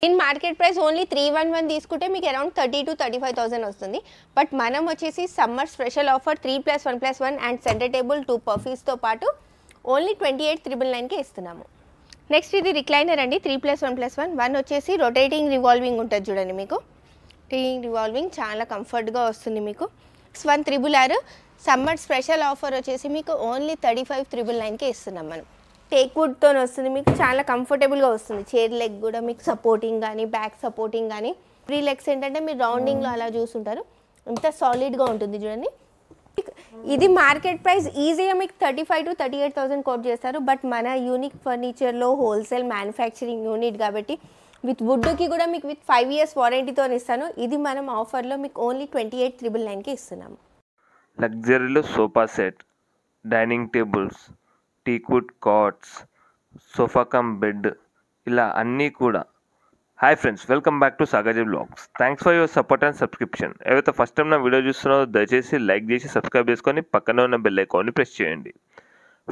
In market price only 311 తీసుకుంటే మీకు around 30 to 35,000 వస్తుంది. బట్ మనం వచ్చేసి summer special offer 3+1+1 and centre table 2 పర్ఫీస్తో పాటు ఓన్లీ 28,999కి ఇస్తున్నాము. నెక్స్ట్ ఇది రిక్లైనర్ అండి, 3+1+1. వన్ వచ్చేసి రొటేటింగ్ రివాల్వింగ్ ఉంటుంది చూడండి, మీకు రివాల్వింగ్ చాలా కంఫర్ట్గా వస్తుంది మీకు. One RRR summer special offer వచ్చేసి మీకు ఓన్లీ 35,999కి ఇస్తున్నాం మనం. టేక్ వుడ్తో వస్తుంది, మీకు చాలా కంఫర్టబుల్గా వస్తుంది. చైర్ లెగ్ కూడా మీకు సపోర్టింగ్ కానీ బ్యాక్ సపోర్టింగ్ కానీ, ఫ్రీ లెగ్స్ ఏంటంటే మీరు రౌండింగ్లో అలా చూస్తుంటారు, ఇంత సాలిడ్గా ఉంటుంది చూడండి. ఇది మార్కెట్ ప్రైస్ ఈజీగా మీకు 35 to 38,000 కోట్ చేస్తారు. బట్ మన యూనిక్ ఫర్నిచర్లో హోల్సేల్ మ్యానుఫ్యాక్చరింగ్ యూనిట్ కాబట్టి విత్ వుడ్కి కూడా మీకు విత్ 5 years వారంటీతో ఇస్తాను. ఇది మనం ఆఫర్లో మీకు ఓన్లీ 28,999కి ఇస్తున్నాము. లగ్జరీలో sofa set, dining tables, teakwood cots, sofa cum bed, ఇలా అన్నీ కూడా. Hi friends, welcome back to Sagar blogs. Thanks for your support and subscription. ఎవరైతే ఫస్ట్ టైం నా వీడియో చూస్తున్నారో దయచేసి లైక్ చేసి సబ్స్క్రైబ్ చేసుకొని పక్కన ఉన్న బెల్ ఐకాన్ని ప్రెస్ చేయండి.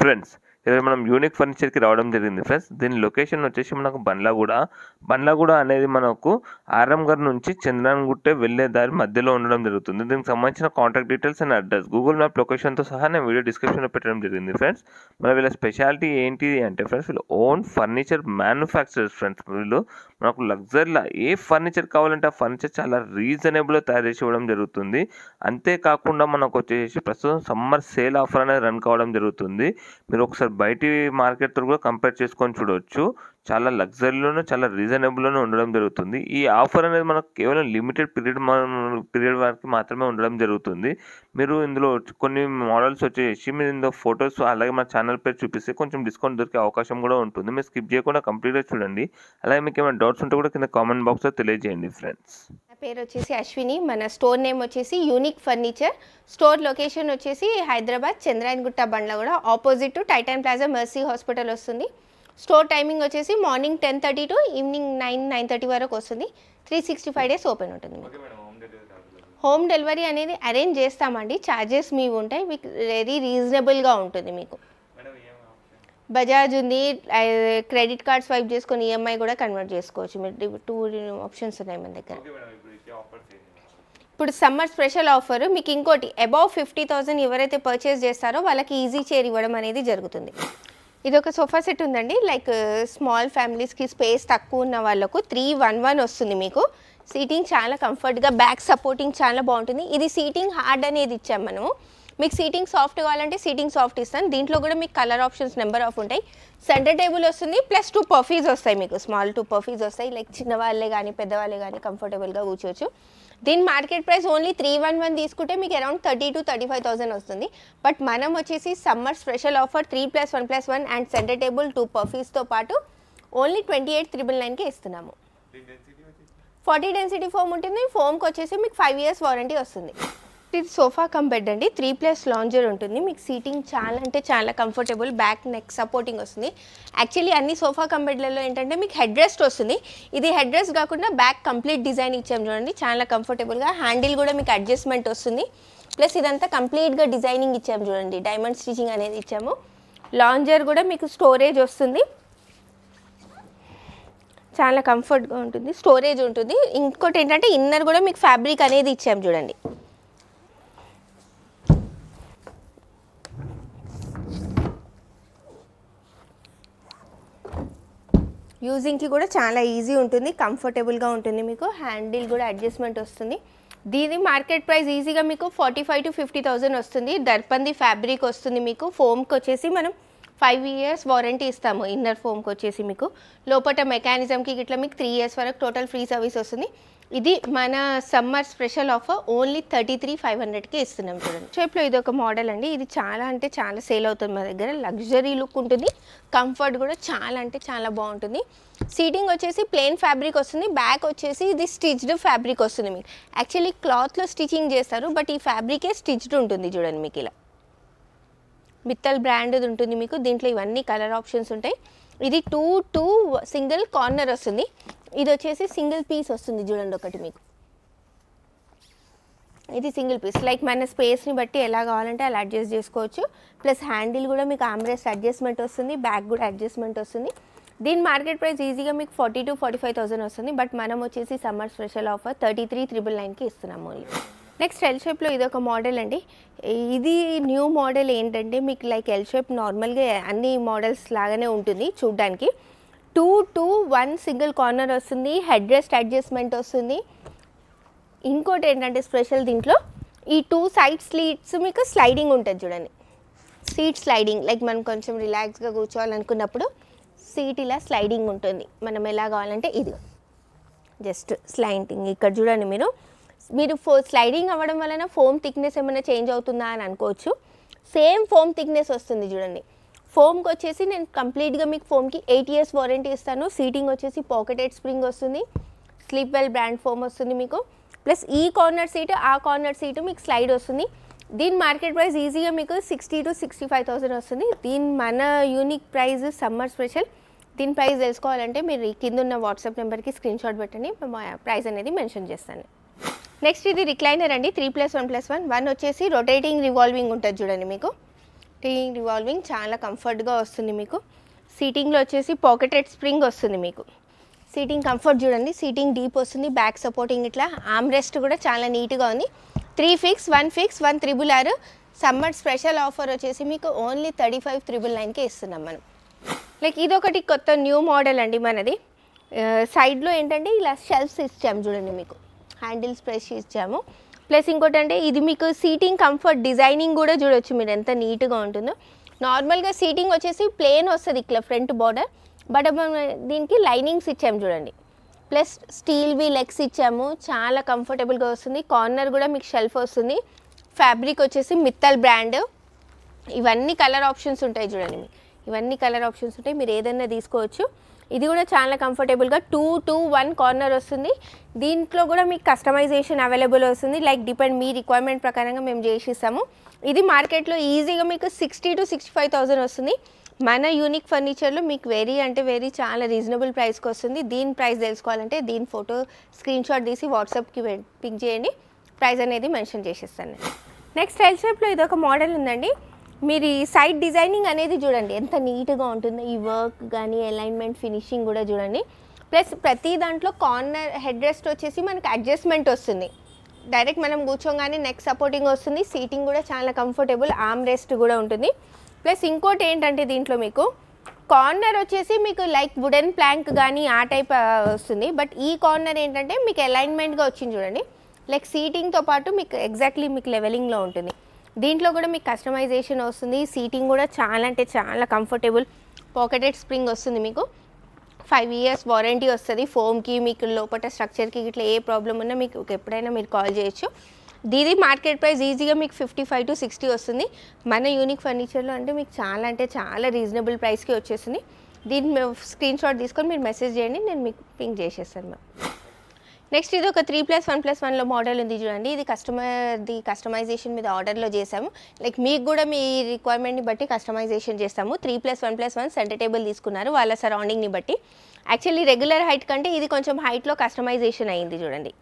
ఫ్రెండ్స్, ఈరోజు మనం యూనిక్ ఫర్నిచర్కి రావడం జరిగింది ఫ్రెండ్స్. దీని లొకేషన్ వచ్చేసి మనకు బండ్లగూడ అనేది మనకు ఆరంగర్ నుంచి చంద్రాన్గుట్టే వెళ్ళే దారి మధ్యలో ఉండడం జరుగుతుంది. దీనికి సంబంధించిన contact details and address Google map లొకేషన్తో సహా నేను వీడియో డిస్క్రిప్షన్లో పెట్టడం జరిగింది ఫ్రెండ్స్. మన వీళ్ళ స్పెషాలిటీ ఏంటి అంటే ఫ్రెండ్స్, వీళ్ళు ఓన్ ఫర్నిచర్ మ్యానుఫ్యాక్చరర్స్ ఫ్రెండ్స్. వీళ్ళు మనకు లగ్జరీలో ఏ ఫర్నిచర్ కావాలంటే ఆ ఫర్నిచర్ చాలా రీజనబుల్గా తయారు చేసి ఇవ్వడం జరుగుతుంది. అంతేకాకుండా మనకు వచ్చేసి ప్రస్తుతం సమ్మర్ సేల్ ఆఫర్ అనేది రన్ కావడం జరుగుతుంది. మీరు ఒకసారి బయటి మార్కెట్తో కూడా కంపేర్ చేసుకొని చూడవచ్చు. చాలా లగ్జరీలోనే చాలా రీజనబుల్లోనే ఉండడం జరుగుతుంది. ఈ ఆఫర్ అనేది మనకు కేవలం లిమిటెడ్ పీరియడ్ వరకు మాత్రమే ఉండడం జరుగుతుంది. మీరు ఇందులో కొన్ని మోడల్స్ వచ్చేసి మీరు ఇందులో ఫొటోస్ అలాగే మన ఛానల్ పేరు చూపిస్తే కొంచెం డిస్కౌంట్ దొరికే అవకాశం కూడా ఉంటుంది. మీరు స్కిప్ చేయకుండా కంప్లీట్గా చూడండి. అలాగే మీకు ఏమైనా డౌట్స్ ఉంటే కూడా కింద కామెంట్ బాక్స్లో తెలియజేయండి ఫ్రెండ్స్. నా పేరు వచ్చేసి అశ్విని. మన స్టోర్ నేమ్ వచ్చేసి యూనిక్ ఫర్నిచర్. స్టోర్ లొకేషన్ వచ్చేసి Hyderabad Chandrayangutta Bandlaguda opposite to Titan plaza mercy hospital వస్తుంది. స్టోర్ టైమింగ్ వచ్చేసి మార్నింగ్ 10:30 to ఈవినింగ్ 9-9:30 వరకు వస్తుంది. 365 days ఓపెన్ ఉంటుంది. హోమ్ డెలివరీ అనేది అరేంజ్ చేస్తామండి. ఛార్జెస్ మీవి ఉంటాయి, మీకు వెరీ రీజనబుల్గా ఉంటుంది. మీకు బజాజ్ ఉంది, క్రెడిట్ కార్డ్ స్వైప్ చేసుకొని ఈఎంఐ కూడా కన్వర్ట్ చేసుకోవచ్చు. మీరు 2 ఆప్షన్స్ ఉన్నాయి మన దగ్గర. ఇప్పుడు సమ్మర్ స్పెషల్ ఆఫర్ మీకు ఇంకోటి, అబౌవ్ 50,000 ఎవరైతే పర్చేస్ చేస్తారో వాళ్ళకి ఈజీ చైర్ ఇవ్వడం అనేది జరుగుతుంది. ఇది ఒక సోఫా సెట్ ఉందండి, లైక్ స్మాల్ ఫ్యామిలీస్కి స్పేస్ తక్కువ ఉన్న వాళ్ళకు 311 వస్తుంది. మీకు సీటింగ్ చాలా కంఫర్ట్గా, బ్యాక్ సపోర్టింగ్ చాలా బాగుంటుంది. ఇది సీటింగ్ హార్డ్ అనేది ఇచ్చాం మనము. మీకు సీటింగ్ సాఫ్ట్ కావాలంటే సీటింగ్ సాఫ్ట్ ఇస్తాను. దీంట్లో కూడా మీకు కలర్ ఆప్షన్స్ నెంబర్ ఆఫ్ ఉంటాయి. సెంటర్ టేబుల్ వస్తుంది, ప్లస్ 2 పర్ఫీస్ వస్తాయి. మీకు స్మాల్ 2 పర్ఫీస్ వస్తాయి. లైక్ చిన్నవాళ్ళే కానీ పెద్దవాళ్ళే కానీ కంఫర్టబుల్గా కూర్చోవచ్చు. దీని మార్కెట్ ప్రైస్ ఓన్లీ 311 తీసుకుంటే మీకు అరౌండ్ 30 to 35,000 వస్తుంది. బట్ మనం వచ్చేసి summer special offer 3+1+1 and centre table 2 పర్ఫీస్తో పాటు ఓన్లీ 28,999కి ఇస్తున్నాము. 40 డెన్సిటీ ఫోమ్ ఉంటుంది. ఫోమ్కి వచ్చేసి మీకు 5 years వారంటీ వస్తుంది. ఇది సోఫా కమ్ బెడ్ అండి, 3+ లాంజర్ ఉంటుంది. మీకు సీటింగ్ చాలా అంటే చాలా కంఫర్టబుల్, బ్యాక్ నెక్ సపోర్టింగ్ వస్తుంది. యాక్చువల్లీ అన్ని సోఫా కమ్ బెడ్లలో ఏంటంటే మీకు హెడ్ రెస్ట్ వస్తుంది. ఇది హెడ్ రెస్ట్ కాకుండా బ్యాక్ కంప్లీట్ డిజైన్ ఇచ్చాము చూడండి, చాలా కంఫర్టబుల్గా. హ్యాండిల్ కూడా మీకు అడ్జస్ట్మెంట్ వస్తుంది. ప్లస్ ఇదంతా కంప్లీట్గా డిజైనింగ్ ఇచ్చాము చూడండి, డైమండ్ స్టిచింగ్ అనేది ఇచ్చాము. లాంజర్ కూడా మీకు స్టోరేజ్ వస్తుంది, చాలా కంఫర్ట్గా ఉంటుంది, స్టోరేజ్ ఉంటుంది. ఇంకోటి ఏంటంటే ఇన్నర్ కూడా మీకు ఫ్యాబ్రిక్ అనేది ఇచ్చాము చూడండి. యూజింగ్కి కూడా చాలా ఈజీ ఉంటుంది, కంఫర్టబుల్గా ఉంటుంది. మీకు హ్యాండిల్ కూడా అడ్జస్ట్మెంట్ వస్తుంది. దీని మార్కెట్ ప్రైస్ ఈజీగా మీకు 45 to 50,000 వస్తుంది. దర్పంది ఫ్యాబ్రిక్ వస్తుంది. మీకు ఫోమ్కి వచ్చేసి మనం 5 years వారంటీ ఇస్తాము. ఇన్నర్ ఫోమ్కి వచ్చేసి మీకు లోపల మెకానిజంకి ఇట్లా మీకు 3 years వరకు టోటల్ ఫ్రీ సర్వీస్ వస్తుంది. ఇది మన సమ్మర్ స్పెషల్ ఆఫర్ ఓన్లీ 33,500కి ఇస్తున్నాం చూడండి. షేప్లో ఇది ఒక మోడల్ అండి, ఇది చాలా అంటే చాలా సేల్ అవుతుంది మా దగ్గర. లగ్జరీ లుక్ ఉంటుంది, కంఫర్ట్ కూడా చాలా అంటే చాలా బాగుంటుంది. సీటింగ్ వచ్చేసి ప్లెయిన్ ఫ్యాబ్రిక్ వస్తుంది. బ్యాక్ వచ్చేసి ఇది స్టిచ్డ్ ఫ్యాబ్రిక్ వస్తుంది. మీకు యాక్చువల్లీ క్లాత్లో స్టిచింగ్ చేస్తారు, బట్ ఈ ఫ్యాబ్రికే స్టిచ్డ్ ఉంటుంది చూడండి. మీకు ఇలా మిత్తల్ బ్రాండ్ ఉంటుంది. మీకు దీంట్లో ఇవన్నీ కలర్ ఆప్షన్స్ ఉంటాయి. ఇది 2 సింగిల్ కార్నర్ వస్తుంది. ఇది వచ్చేసి సింగిల్ పీస్ వస్తుంది చూడండి ఒకటి. మీకు ఇది సింగిల్ పీస్, లైక్ మన స్పేస్ని బట్టి ఎలా కావాలంటే అలా అడ్జస్ట్ చేసుకోవచ్చు. ప్లస్ హ్యాండిల్ కూడా మీకు ఆమ్రెస్ట్ అడ్జస్ట్మెంట్ వస్తుంది, బ్యాక్ కూడా అడ్జస్ట్మెంట్ వస్తుంది. దీని మార్కెట్ ప్రైస్ ఈజీగా మీకు 40 to 45,000 వస్తుంది. బట్ మనం వచ్చేసి సమ్మర్ స్పెషల్ ఆఫర్ 33,999కి ఇస్తున్నాము ఓన్లీ. నెక్స్ట్ ఎల్ షేప్లో ఇది ఒక మోడల్ అండి. ఇది న్యూ మోడల్ ఏంటంటే మీకు లైక్ ఎల్ షేప్ నార్మల్గా అన్ని మోడల్స్ లాగానే ఉంటుంది చూడ్డానికి. 2 to 1 సింగిల్ కార్నర్ వస్తుంది, హెడ్ రెస్ట్ అడ్జస్ట్మెంట్ వస్తుంది. ఇంకోటి ఏంటంటే స్పెషల్ దీంట్లో ఈ 2 సైడ్ సీట్స్ మీకు స్లైడింగ్ ఉంటుంది చూడండి. సీట్ స్లైడింగ్ లైక్ మనం కొంచెం రిలాక్స్గా కూర్చోవాలనుకున్నప్పుడు సీట్ ఇలా స్లైడింగ్ ఉంటుంది. మనం ఎలా కావాలంటే ఇది జస్ట్ స్లైడింగ్ ఇక్కడ చూడండి. మీరు స్లైడింగ్ అవ్వడం వలన ఫోమ్ థిక్నెస్ ఏమైనా చేంజ్ అవుతుందా అని అనుకోవచ్చు. సేమ్ ఫోమ్ థిక్నెస్ వస్తుంది చూడండి. ఫోమ్కి వచ్చేసి నేను కంప్లీట్గా మీకు ఫోమ్కి 8 years వారంటీ ఇస్తాను. సీటింగ్ వచ్చేసి పాకెటెడ్ స్ప్రింగ్ వస్తుంది, స్లీప్ వెల్ బ్రాండ్ ఫోమ్ వస్తుంది మీకు. ప్లస్ ఈ కార్నర్ సీటు ఆ కార్నర్ సీటు మీకు స్లైడ్ వస్తుంది. దీని మార్కెట్ ప్రైస్ ఈజీగా మీకు 60 to 65,000 వస్తుంది. దీని మన యూనిక్ ప్రైస్ సమ్మర్ స్పెషల్. దీని ప్రైస్ తెలుసుకోవాలంటే మీరు కింద ఉన్న వాట్సాప్ నెంబర్కి స్క్రీన్ షాట్ పెట్టండి, ప్రైస్ అనేది మెన్షన్ చేస్తాను. నెక్స్ట్ ఇది రిక్లైనర్ అండి. 3+1+1. 1 వచ్చేసి రొటేటింగ్ రివాల్వింగ్ ఉంటుంది చూడండి. మీకు రివాల్వింగ్ చాలా కంఫర్ట్గా వస్తుంది మీకు. సీటింగ్లో వచ్చేసి పాకెటెడ్ స్ప్రింగ్ వస్తుంది మీకు. సీటింగ్ కంఫర్ట్ చూడండి, సీటింగ్ డీప్ వస్తుంది, బ్యాక్ సపోర్టింగ్ ఇట్లా. ఆర్మ్ రెస్ట్ కూడా చాలా నీట్గా ఉంది. 3 fix 1 fix 1 RRR. Summer special offer వచ్చేసి మీకు ఓన్లీ 35,999కే ఇస్తున్నాం మనం. లైక్ ఇదొకటి కొత్త న్యూ మోడల్ అండి మనది. సైడ్లో ఏంటంటే ఇలా షెల్ఫ్స్ ఇచ్చాము చూడండి, మీకు హ్యాండిల్స్ ప్రెస్ ఇచ్చాము. ప్లస్ ఇంకోటి అంటే ఇది మీకు సీటింగ్ కంఫర్ట్ డిజైనింగ్ కూడా చూడొచ్చు మీరు ఎంత నీట్గా ఉంటుందో. నార్మల్గా సీటింగ్ వచ్చేసి ప్లేన్ వస్తుంది ఇట్లా ఫ్రంట్ బార్డర్, బట్ దీనికి లైనింగ్స్ ఇచ్చాము చూడండి. ప్లస్ స్టీల్వి లెగ్స్ ఇచ్చాము, చాలా కంఫర్టబుల్గా వస్తుంది. కార్నర్ కూడా మీకు షెల్ఫ్ వస్తుంది. ఫ్యాబ్రిక్ వచ్చేసి మిత్తల్ బ్రాండ్. ఇవన్నీ కలర్ ఆప్షన్స్ ఉంటాయి చూడండి, ఇవన్నీ కలర్ ఆప్షన్స్ ఉంటాయి, మీరు ఏదైనా తీసుకోవచ్చు. ఇది కూడా చాలా కంఫర్టబుల్గా 2 to 1 కార్నర్ వస్తుంది. దీంట్లో కూడా మీకు కస్టమైజేషన్ అవైలబుల్ వస్తుంది. లైక్ డిపెండ్ మీ రిక్వైర్మెంట్ ప్రకారంగా మేము చేసిస్తాము. ఇది మార్కెట్లో ఈజీగా మీకు 60 to 65,000 వస్తుంది. మన యూనిక్ ఫర్నిచర్లో మీకు వెరీ చాలా రీజనబుల్ ప్రైస్కి వస్తుంది. దీని ప్రైస్ తెలుసుకోవాలంటే దీని ఫోటో స్క్రీన్ షాట్ తీసి వాట్సాప్కి పిక్ చేయండి, ప్రైస్ అనేది మెన్షన్ చేసేస్తాను. నెక్స్ట్ ఎల్ షేప్లో ఇది ఒక మోడల్ ఉందండి. మీరు ఈ సైడ్ డిజైనింగ్ అనేది చూడండి ఎంత నీట్గా ఉంటుందో. ఈ వర్క్ కానీ అలైన్మెంట్ ఫినిషింగ్ కూడా చూడండి. ప్లస్ ప్రతి దాంట్లో కార్నర్ హెడ్ రెస్ట్ వచ్చేసి మనకి అడ్జస్ట్మెంట్ వస్తుంది. డైరెక్ట్ మనం కూర్చోగానే నెక్ సపోర్టింగ్ వస్తుంది. సీటింగ్ కూడా చాలా కంఫర్టబుల్, ఆర్మ్ రెస్ట్ కూడా ఉంటుంది. ప్లస్ ఇంకోటి ఏంటంటే దీంట్లో మీకు కార్నర్ వచ్చేసి మీకు లైక్ వుడెన్ ప్లాంక్ కానీ ఆ టైప్ వస్తుంది. బట్ ఈ కార్నర్ ఏంటంటే మీకు అలైన్మెంట్గా వచ్చింది చూడండి. లైక్ సీటింగ్తో పాటు మీకు ఎగ్జాక్ట్లీ మీకు లెవెలింగ్లో ఉంటుంది. దీంట్లో కూడా మీకు కస్టమైజేషన్ వస్తుంది. సీటింగ్ కూడా చాలా అంటే చాలా కంఫర్టబుల్, పాకెటెడ్ స్ప్రింగ్ వస్తుంది మీకు. 5 years వారంటీ వస్తుంది ఫోమ్కి. మీకు లోపల స్ట్రక్చర్కి ఇట్లా ఏ ప్రాబ్లం ఉన్నా మీకు ఎప్పుడైనా మీరు కాల్ చేయొచ్చు. దీని మార్కెట్ ప్రైస్ ఈజీగా మీకు 55 to 60 వస్తుంది. మన యూనిక్ ఫర్నిచర్లో అంటే మీకు చాలా రీజనబుల్ ప్రైస్కి వచ్చేస్తుంది. దీన్ని స్క్రీన్ షాట్ తీసుకొని మీరు మెసేజ్ చేయండి, నేను మీకు పింక్ చేసేస్తాను మ్యామ్. నెక్స్ట్ ఇది ఒక 3+1+1లో మోడల్ ఉంది చూడండి. ఇది కస్టమైజేషన్ మీద ఆర్డర్లో చేసాము. లైక్ మీకు కూడా మీ రిక్వైర్మెంట్ని బట్టి కస్టమైజేషన్ చేస్తాము. 3+1+1 సెంటర్ టేబుల్ తీసుకున్నారు వాళ్ళ సరౌండింగ్ని బట్టి. యాక్చువల్లీ రెగ్యులర్ హైట్ కంటే ఇది కొంచెం హైట్లో కస్టమైజేషన్ అయింది చూడండి.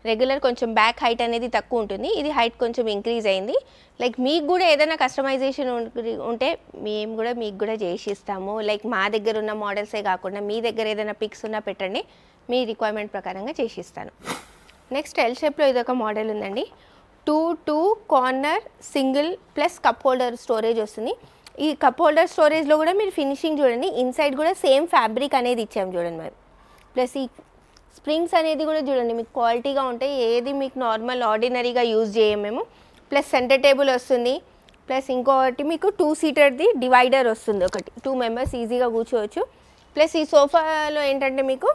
రెగ్యులర్ కొంచెం బ్యాక్ హైట్ అనేది తక్కువ ఉంటుంది, ఇది హైట్ కొంచెం ఇంక్రీజ్ అయింది. లైక్ మీకు కూడా ఏదైనా కస్టమైజేషన్ ఉంటే మేము కూడా మీకు కూడా చేసి ఇస్తాము. లైక్ మా దగ్గర ఉన్న మోడల్సే కాకుండా మీ దగ్గర ఏదైనా పిక్స్ ఉన్నా పెట్టండి, మీ రిక్వైర్మెంట్ ప్రకారంగా చేసి ఇస్తాను. నెక్స్ట్ ఎల్ షేప్లో ఇది ఒక మోడల్ ఉందండి. 2 corner single plus cup holder storage వస్తుంది. ఈ కప్ హోల్డర్ స్టోరేజ్లో కూడా మీరు ఫినిషింగ్ చూడండి. ఇన్సైడ్ కూడా సేమ్ ఫ్యాబ్రిక్ అనేది ఇచ్చాము చూడండి మరి. ప్లస్ ఈ స్ప్రింగ్స్ అనేది కూడా చూడండి మీకు క్వాలిటీగా ఉంటాయి, ఏది మీకు నార్మల్ ఆర్డినరీగా యూజ్ చేయము మేము. ప్లస్ సెంటర్ టేబుల్ వస్తుంది. ప్లస్ ఇంకొకటి మీకు 2 seaterది డివైడర్ వస్తుంది, ఒకటి 2 members ఈజీగా కూర్చోవచ్చు. ప్లస్ ఈ సోఫాలో ఏంటంటే మీకు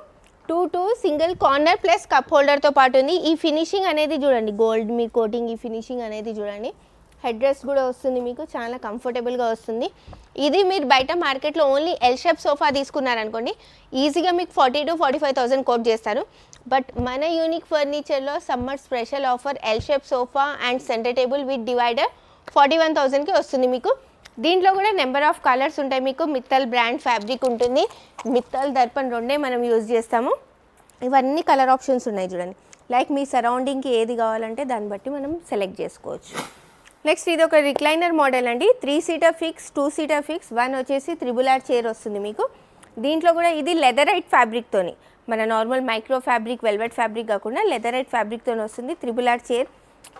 2 సింగిల్ కార్నర్ ప్లస్ కప్ హోల్డర్తో పాటు ఉంది. ఈ ఫినిషింగ్ అనేది చూడండి, గోల్డ్ మీ కోటింగ్, ఈ ఫినిషింగ్ అనేది చూడండి. హెడ్ రెస్ట్ కూడా వస్తుంది మీకు, చాలా కంఫర్టబుల్గా వస్తుంది. ఇది మీరు బయట మార్కెట్లో ఓన్లీ ఎల్ షేప్ సోఫా తీసుకున్నారనుకోండి ఈజీగా మీకు 40 to 45,000 కోట్ చేస్తారు. బట్ మన యూనిక్ ఫర్నిచర్లో summer special offer L shape sofa and centre table with divider 41,000కి వస్తుంది మీకు. దీంట్లో కూడా నెంబర్ ఆఫ్ కలర్స్ ఉంటాయి మీకు. మిత్తల్ బ్రాండ్ ఫ్యాబ్రిక్ ఉంటుంది, మిత్తల్ దర్పణ్ రెండే మనం యూజ్ చేస్తాము. ఇవన్నీ కలర్ ఆప్షన్స్ ఉన్నాయి చూడండి. లైక్ మీ సరౌండింగ్కి ఏది కావాలంటే దాన్ని బట్టి మనం సెలెక్ట్ చేసుకోవచ్చు. నెక్స్ట్ ఇది ఒక రిక్లైనర్ మోడల్ అండి. 3 seater ఫిక్స్, 2 seater ఫిక్స్, 1 వచ్చేసి RRR చైర్ వస్తుంది మీకు. దీంట్లో కూడా ఇది లెదరైట్ ఫ్యాబ్రిక్తోని, మన normal micro fabric velvet fabric కాకుండా లెదరైట్ ఫ్యాబ్రిక్తో వస్తుంది. 3R చైర్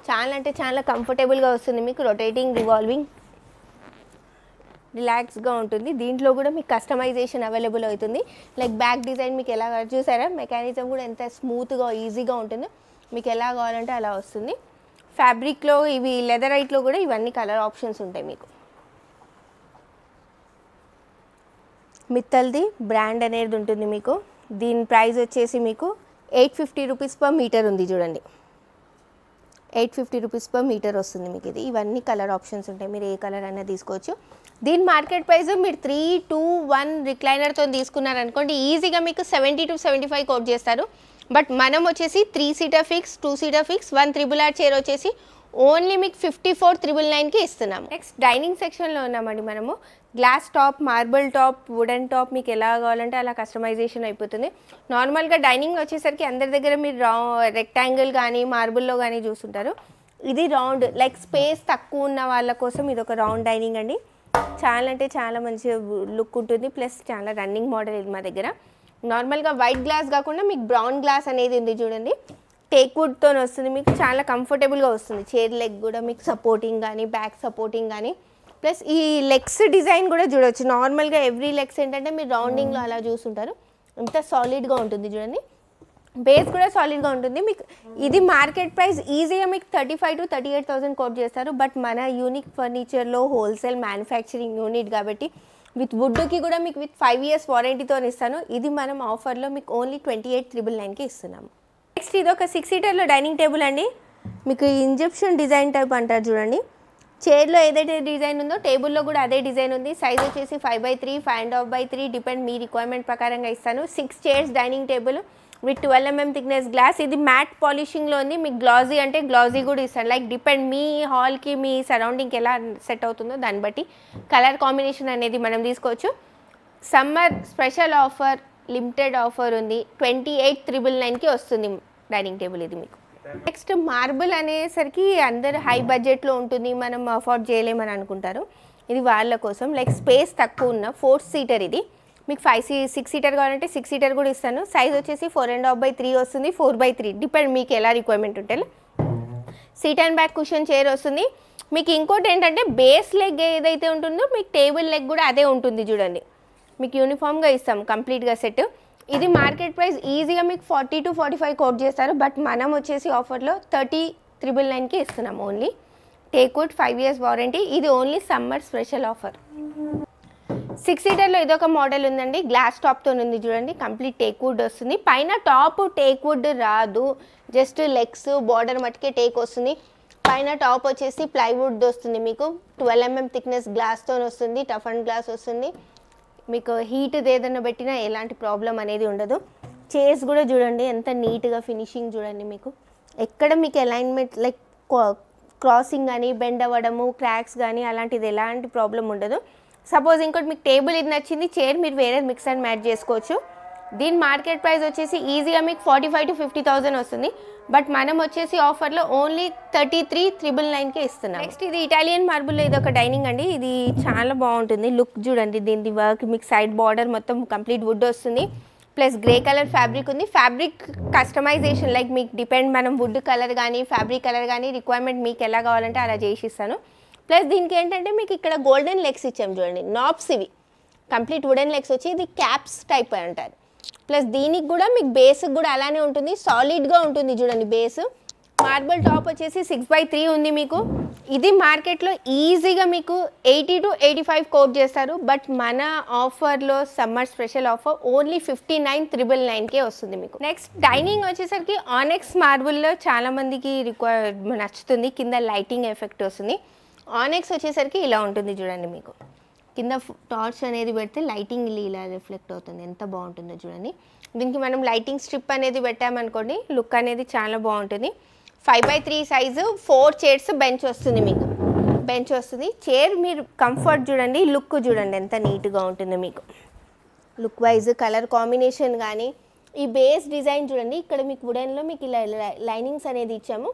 చాలా అంటే చాలా కంఫర్టబుల్గా వస్తుంది మీకు. రొటేటింగ్ రివాల్వింగ్ రిలాక్స్గా ఉంటుంది. దీంట్లో కూడా మీకు కస్టమైజేషన్ అవైలబుల్ అవుతుంది. లైక్ బ్యాక్ డిజైన్ మీకు ఎలా చూసారా, మెకానిజం కూడా ఎంత స్మూత్గా ఈజీగా ఉంటుంది. మీకు ఎలా కావాలంటే అలా వస్తుంది. ఫ్యాబ్రిక్లో ఇవి లెదరైట్లో కూడా ఇవన్నీ కలర్ ఆప్షన్స్ ఉంటాయి మీకు. మిత్తల్ది బ్రాండ్ అనేది ఉంటుంది మీకు. దీని ప్రైస్ వచ్చేసి మీకు 850 రూపీస్ పర్ మీటర్ ఉంది చూడండి. 850 రూపీస్ పర్ మీటర్ వస్తుంది మీకు ఇది. ఇవన్నీ కలర్ ఆప్షన్స్ ఉంటాయి, మీరు ఏ కలర్ అయినా తీసుకోవచ్చు. దీని మార్కెట్ ప్రైస్ మీరు 321 రిక్లైనర్తో తీసుకున్నారనుకోండి ఈజీగా మీకు 70 to 75 కోట్ చేస్తారు. బట్ మనం వచ్చేసి 3 seater fix, 2 seater fix, 1 3R chair వచ్చేసి ఓన్లీ మీకు 54,999కి ఇస్తున్నాము. నెక్స్ట్ డైనింగ్ సెక్షన్లో ఉన్నామండి మనము. Glass top, marble top, wooden top మీకు ఎలా కావాలంటే అలా కస్టమైజేషన్ అయిపోతుంది. నార్మల్గా డైనింగ్ వచ్చేసరికి అందరి దగ్గర మీరు రెక్టాంగిల్ కానీ మార్బుల్లో కానీ చూస్తుంటారు. ఇది రౌండ్, లైక్ స్పేస్ తక్కువ ఉన్న వాళ్ళ కోసం ఇది ఒక రౌండ్ డైనింగ్ అండి. చాలా అంటే చాలా మంచి లుక్ ఉంటుంది. ప్లస్ చాలా రన్నింగ్ మోడల్ ఇది మా దగ్గర. నార్మల్గా వైట్ గ్లాస్ కాకుండా మీకు బ్రౌన్ గ్లాస్ అనేది ఉంది చూడండి. టేక్ వుడ్తో వస్తుంది మీకు. చాలా కంఫర్టబుల్గా వస్తుంది. చైర్ లెగ్ కూడా మీకు సపోర్టింగ్ కానీ బ్యాక్ సపోర్టింగ్ కానీ, ప్లస్ ఈ లెగ్స్ డిజైన్ కూడా చూడవచ్చు. నార్మల్గా ఎవ్రీ లెగ్స్ ఏంటంటే మీరు రౌండింగ్లో అలా చూస్తుంటారు. ఎంత సాలిడ్గా ఉంటుంది చూడండి. బేస్ కూడా సాలిడ్గా ఉంటుంది మీకు. ఇది మార్కెట్ ప్రైస్ ఈజీగా మీకు 35 to 38,000 కోట్ చేస్తారు. బట్ మన యూనిక్ ఫర్నిచర్లో హోల్సేల్ మ్యానుఫ్యాక్చరింగ్ యూనిట్ కాబట్టి విత్ వుడ్కి కూడా మీకు విత్ 5 years వారంటీతో ఇస్తాను. ఇది మనం ఆఫర్లో మీకు ఓన్లీ 28,999కి ఇస్తున్నాము. నెక్స్ట్ ఇది ఒక 6 సీటర్లో డైనింగ్ టేబుల్ అండి. మీకు ఇంజెప్షన్ డిజైన్ టైప్ అంటారు చూడండి. చైర్లో ఏదైతే డిజైన్ ఉందో టేబుల్లో కూడా అదే డిజైన్ ఉంది. సైజ్ వచ్చేసి 5x3, 5.5x3 డిపెండ్ మీ రిక్వైర్మెంట్ ప్రకారంగా ఇస్తాను. 6 chairs dining table with 12 mm thickness glass. ఇది మ్యాట్ పాలిషింగ్లో ఉంది. మీకు గ్లాజీ అంటే గ్లాజీ కూడా ఇస్తాను. లైక్ డిపెండ్ మీ హాల్కి మీ సరౌండింగ్కి ఎలా సెట్ అవుతుందో దాన్ని బట్టి కలర్ కాంబినేషన్ అనేది మనం తీసుకోవచ్చు. Summer special offer, limited offer ఉంది. 28,999కి వస్తుంది డైనింగ్ టేబుల్ ఇది మీకు. నెక్స్ట్ మార్బుల్ అనేసరికి అందరు హై బడ్జెట్లో ఉంటుంది, మనం అఫోర్డ్ చేయలేమని అనుకుంటారు. ఇది వాళ్ళ కోసం. లైక్ స్పేస్ తక్కువ ఉన్న 4 సీటర్ ఇది. మీకు 6 సీటర్ కావాలంటే 6 సీటర్ కూడా ఇస్తాను. సైజ్ వచ్చేసి 4.5x3 వస్తుంది, 4x3 డిపెండ్ మీకు ఎలా రిక్వైర్మెంట్ ఉంటే. Seat and back cushion chair వస్తుంది మీకు. ఇంకోటి ఏంటంటే బేస్ లెగ్ ఏదైతే ఉంటుందో మీకు టేబుల్ లెగ్ కూడా అదే ఉంటుంది చూడండి. మీకు యూనిఫామ్గా ఇస్తాం కంప్లీట్గా సెట్. ఇది మార్కెట్ ప్రైస్ ఈజీగా మీకు 40 to 45 కోట్ చేస్తారు. బట్ మనం వచ్చేసి ఆఫర్లో 30,999కి ఇస్తున్నాం only. Teak wood 5 years warranty. ఇది ఓన్లీ సమ్మర్ స్పెషల్ ఆఫర్. 6 సీటర్లో ఇదొక మోడల్ ఉందండి. గ్లాస్ టాప్తో ఉంది చూడండి. కంప్లీట్ టేక్ వుడ్ వస్తుంది. పైన టాప్ టేక్ వుడ్ రాదు, జస్ట్ లెగ్స్ బార్డర్ మట్టుకే టేక్ వస్తుంది. పైన టాప్ వచ్చేసి ప్లైవుడ్ వస్తుంది మీకు. 12 mm థిక్నెస్ గ్లాస్తో వస్తుంది. టఫ్ అండ్ గ్లాస్ వస్తుంది మీకు. హీట్ ఏదైనా పెట్టినా ఎలాంటి ప్రాబ్లం అనేది ఉండదు. చైర్స్ కూడా చూడండి ఎంత నీట్గా ఫినిషింగ్ చూడండి మీకు. ఎక్కడ మీకు అలైన్మెంట్ లైక్ క్రాసింగ్ కానీ బెండ్ అవ్వడము క్రాక్స్ కానీ అలాంటిది ఎలాంటి ప్రాబ్లం ఉండదు. సపోజ్ ఇంకోటి మీకు టేబుల్ ఇది నచ్చింది, చైర్ మీరు వేరే మిక్స్ అండ్ మ్యాచ్ చేసుకోవచ్చు. దీని మార్కెట్ ప్రైస్ వచ్చేసి ఈజీగా మీకు 45 to 50,000 వస్తుంది. బట్ మనం వచ్చేసి ఆఫర్లో ఓన్లీ 33,999కే ఇస్తున్నాం. నెక్స్ట్ ఇది ఇటాలియన్ మార్బుల్లో ఇది ఒక డైనింగ్ అండి. ఇది చాలా బాగుంటుంది. లుక్ చూడండి దీని వర్క్. మీకు సైడ్ బార్డర్ మొత్తం కంప్లీట్ వుడ్ వస్తుంది. ప్లస్ గ్రే కలర్ ఫ్యాబ్రిక్ ఉంది. ఫ్యాబ్రిక్ కస్టమైజేషన్ లైక్ మీకు డిపెండ్ మనం వుడ్ కలర్ కానీ ఫ్యాబ్రిక్ కలర్ కానీ రిక్వైర్మెంట్ మీకు ఎలా కావాలంటే అలా చేసి ఇస్తాను. ప్లస్ దీనికి ఏంటంటే మీకు ఇక్కడ గోల్డెన్ లెగ్స్ ఇచ్చాం చూడండి. నాబ్స్ ఇవి కంప్లీట్ వుడెన్ లెగ్స్ వచ్చి ఇది క్యాప్స్ టైప్ అంటారు. ప్లస్ దీనికి కూడా మీకు బేస్కి కూడా అలానే ఉంటుంది, సాలిడ్గా ఉంటుంది చూడండి బేస్. మార్బుల్ టాప్ వచ్చేసి 6x3 ఉంది మీకు. ఇది మార్కెట్లో ఈజీగా మీకు 80 to 85 కోట్ చేస్తారు. బట్ మన ఆఫర్లో సమ్మర్ స్పెషల్ ఆఫర్ ఓన్లీ 59,999కే వస్తుంది మీకు. నెక్స్ట్ డైనింగ్ వచ్చేసరికి ఆనెక్స్ మార్బుల్లో చాలామందికి నచ్చుతుంది. కింద లైటింగ్ ఎఫెక్ట్ వస్తుంది. ఆనెక్స్ వచ్చేసరికి ఇలా ఉంటుంది చూడండి మీకు. కింద టార్చ్ అనేది పెడితే లైటింగ్ ఇలా రిఫ్లెక్ట్ అవుతుంది. ఎంత బాగుంటుందో చూడండి. దీనికి మనం లైటింగ్ స్ట్రిప్ అనేది పెట్టామనుకోండి లుక్ అనేది చాలా బాగుంటుంది. 5x3 సైజు 4 చైర్స్ బెంచ్ వస్తుంది మీకు. బెంచ్ వస్తుంది. చైర్ మీరు కంఫర్ట్ చూడండి, లుక్ చూడండి ఎంత నీట్గా ఉంటుందో మీకు. లుక్ వైజ్ కలర్ కాంబినేషన్ కానీ ఈ బేస్ డిజైన్ చూడండి. ఇక్కడ మీకు వుడెన్లో మీకు ఇలా లైనింగ్స్ అనేది ఇచ్చాము.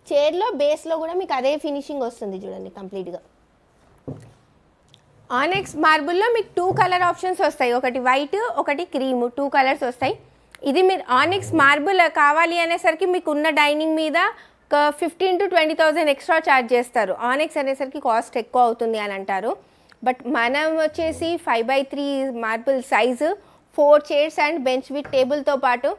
చైర్లో బేస్లో కూడా మీకు అదే ఫినిషింగ్ వస్తుంది చూడండి కంప్లీట్గా. ఆనెక్స్ మార్బుల్లో మీకు 2 కలర్ ఆప్షన్స్ వస్తాయి, ఒకటి వైట్ ఒకటి క్రీమ్, 2 కలర్స్ వస్తాయి. ఇది మీరు ఆనెక్స్ మార్బుల్ కావాలి అనేసరికి మీకు ఉన్న డైనింగ్ మీద ఒక 15,000 to 20,000 ఎక్స్ట్రా ఛార్జ్ చేస్తారు. ఆనెక్స్ అనేసరికి కాస్ట్ ఎక్కువ అవుతుంది అని అంటారు. బట్ మనం వచ్చేసి 5x3 marble size 4 chairs and bench with టేబుల్తో పాటు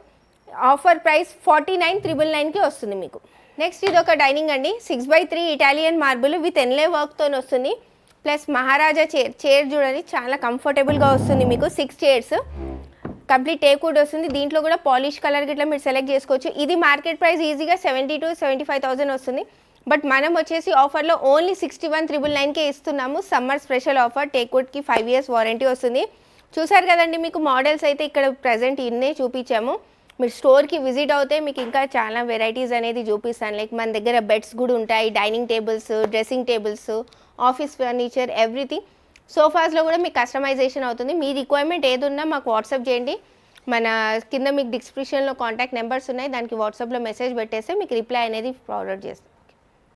ఆఫర్ ప్రైస్ 49,999కి వస్తుంది మీకు. నెక్స్ట్ ఇది ఒక డైనింగ్ అండి, 6x3 ఇటాలియన్ మార్బుల్ విత్ ఎన్లే వర్క్తో వస్తుంది. ప్లస్ మహారాజా చైర్ చూడండి, చాలా కంఫర్టబుల్గా వస్తుంది మీకు. 6 చైర్స్ కంప్లీట్ టేక్వుడ్ వస్తుంది. దీంట్లో కూడా పాలిష్ కలర్ గిట్లా మీరు సెలెక్ట్ చేసుకోవచ్చు. ఇది మార్కెట్ ప్రైస్ ఈజీగా 70,000 to 75,000 వస్తుంది. బట్ మనం వచ్చేసి ఆఫర్లో ఓన్లీ 61,999కే ఇస్తున్నాము. Summer special offer. టేక్వుడ్కి 5 years వారంటీ వస్తుంది. చూసారు కదండి, మీకు మోడల్స్ అయితే ఇక్కడ ప్రజెంట్ ఇన్నే చూపించాము. మీరు స్టోర్కి విజిట్ అవుతే మీకు ఇంకా చాలా వెరైటీస్ అనేది చూపిస్తాను. లైక్ మన దగ్గర బెడ్స్ కూడా ఉంటాయి, dining tables, dressing tables, office furniture, everything. సోఫాస్లో కూడా మీకు కస్టమైజేషన్ అవుతుంది. మీ రిక్వైర్మెంట్ ఏది ఉన్నా మాకు వాట్సాప్ చేయండి. మన కింద మీకు డిస్క్రిప్షన్లో కాంటాక్ట్ నెంబర్స్ ఉన్నాయి, దానికి వాట్సాప్లో మెసేజ్ పెట్టేస్తే మీకు రిప్లై అనేది ఫార్వర్డ్ చేస్తాం.